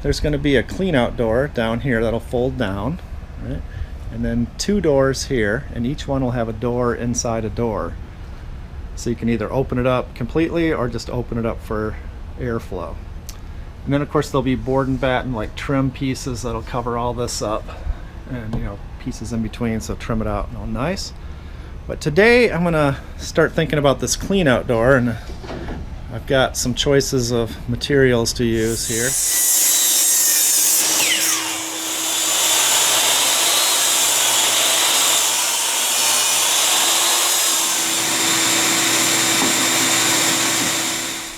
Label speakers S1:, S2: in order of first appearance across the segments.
S1: There's going to be a cleanout door down here that'll fold down, right? And then 2 doors here, and each one will have a door inside a door. So you can either open it up completely or just open it up for airflow. And then of course there'll be board and batten like trim pieces that'll cover all this up, and pieces in between, so trim it out and all nice. But today I'm gonna start thinking about this cleanout door, and I've got some choices of materials to use here.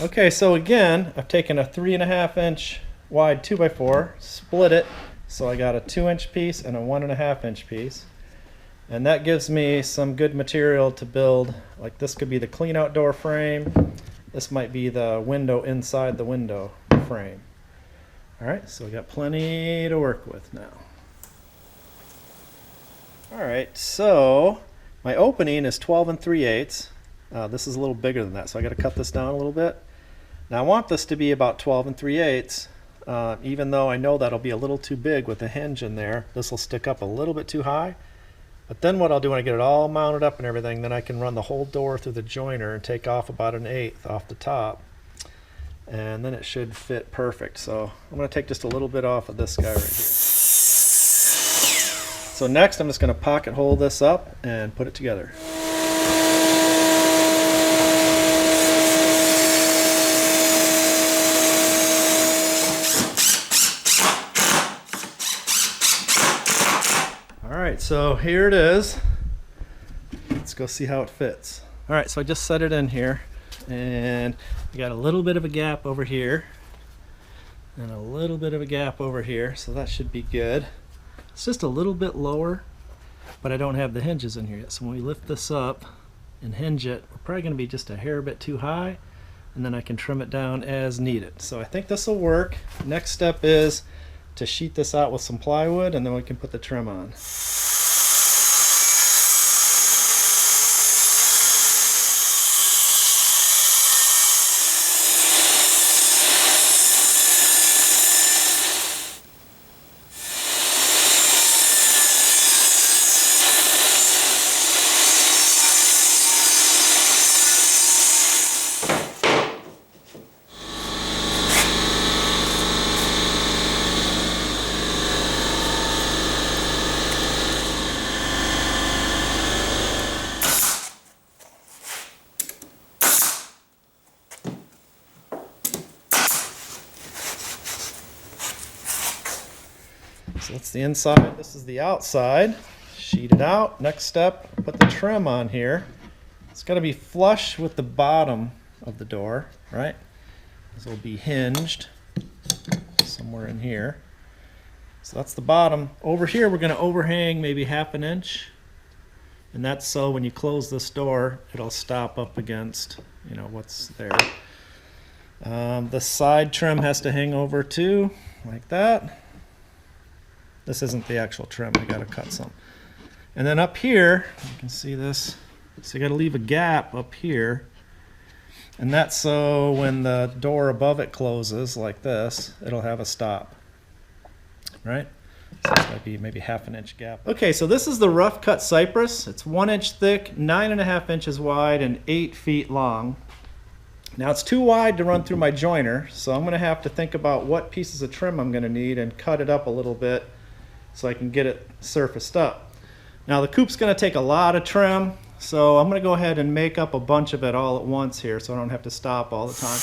S1: Okay, so again, I've taken a 3.5 inch wide 2x4, split it, so I got a 2-inch piece and a 1.5 inch piece. And that gives me some good material to build. Like this could be the cleanout door frame. This might be the window inside the window frame. Alright, so we got plenty to work with now. Alright, so my opening is 12 3/8. This is a little bigger than that, so I got to cut this down a little bit. Now I want this to be about 12 3/8. Even though I know that'll be a little too big with the hinge in there, this will stick up a little bit too high. But then what I'll do when I get it all mounted up and everything, then I can run the whole door through the joiner and take off about 1/8 off the top. And then it should fit perfect. So I'm going to take just a little bit off of this guy right here. So next I'm just going to pocket hole this up and put it together. Alright, so here it is. Let's go see how it fits. Alright, so I just set it in here, and I got a little bit of a gap over here and a little bit of a gap over here, so that should be good. It's just a little bit lower, but I don't have the hinges in here yet, so when we lift this up and hinge it, we're probably going to be just a hair bit too high, and then I can trim it down as needed. So I think this will work. Next step is to sheet this out with some plywood, and then we can put the trim on. So that's the inside, this is the outside. Sheet it out. Next step, put the trim on here. It's got to be flush with the bottom of the door, right? This will be hinged somewhere in here. So that's the bottom. Over here we're going to overhang maybe 1/2 inch. And that's so when you close this door, it'll stop up against, what's there. The side trim has to hang over too, like that. This isn't the actual trim, I gotta cut some. And then up here, you can see this, so you gotta leave a gap up here. And that's so when the door above it closes like this, it'll have a stop, right? So this might be maybe 1/2 inch gap. Okay, so this is the rough cut cypress. It's 1 inch thick, 9.5 inches wide, and 8 feet long. Now it's too wide to run through my joiner, so I'm gonna have to think about what pieces of trim I'm gonna need and cut it up a little bit so I can get it surfaced up. Now the coop's going to take a lot of trim, so I'm going to go ahead and make up a bunch of it all at once here so I don't have to stop all the time.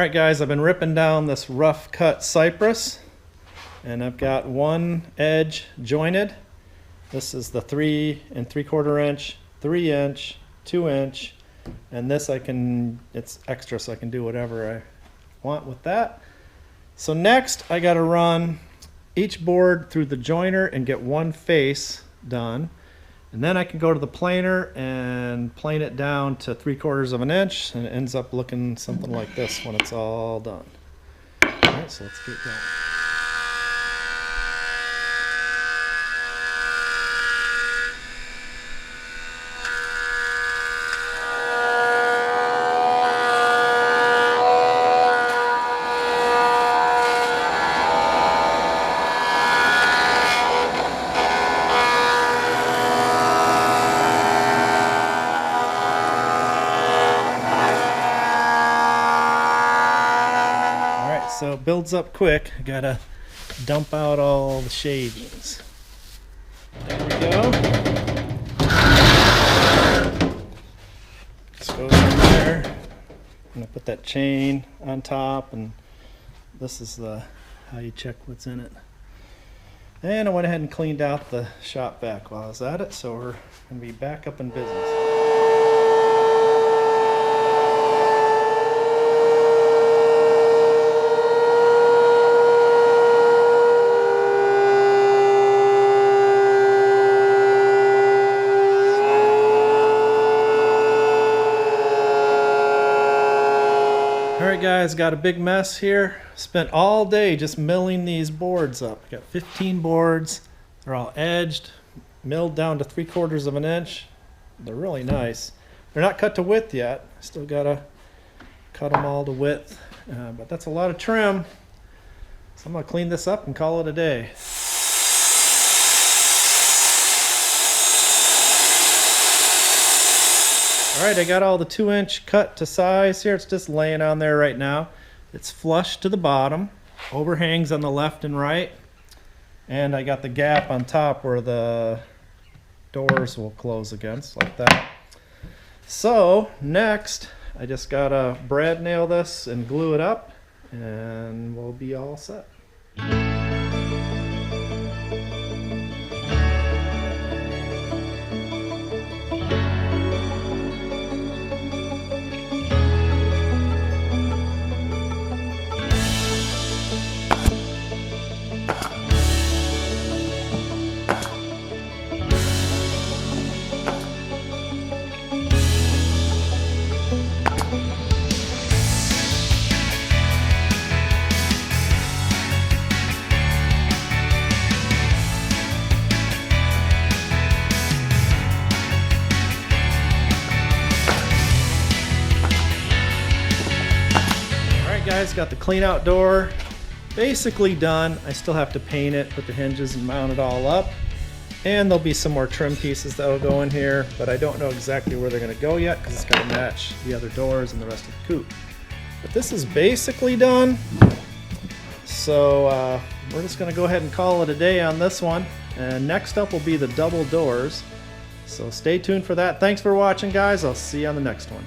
S1: Alright guys, I've been ripping down this rough cut cypress, and I've got one edge jointed. This is the 3 3/4 inch, 3 inch, 2 inch, and this it's extra so I can do whatever I want with that. So next I got to run each board through the joiner and get one face done. And then I can go to the planer and plane it down to 3/4 inch, and it ends up looking something like this when it's all done. Alright, so let's get going. So it builds up quick. I gotta dump out all the shavings. There we go. This goes in there. I'm gonna put that chain on top, and this is how you check what's in it. And I went ahead and cleaned out the shop vac while I was at it, so we're gonna be back up in business. Alright guys, got a big mess here. Spent all day just milling these boards up. I got 15 boards. They're all edged, milled down to 3/4 inch. They're really nice. They're not cut to width yet. Still gotta cut them all to width. But that's a lot of trim. So I'm gonna clean this up and call it a day. Alright, I got all the 2 inch cut to size here. It's just laying on there right now. It's flush to the bottom, overhangs on the left and right, and I got the gap on top where the doors will close against, like that. So next, I just gotta brad nail this and glue it up, and we'll be all set. Guys, got the Cleanout door basically done. I still have to paint it, put the hinges and mount it all up, and there'll be some more trim pieces that will go in here, but I don't know exactly where they're going to go yet because it's got to match the other doors and the rest of the coop. But this is basically done, so we're just going to go ahead and call it a day on this one, and next up will be the double doors, so stay tuned for that. Thanks for watching guys. I'll see you on the next one.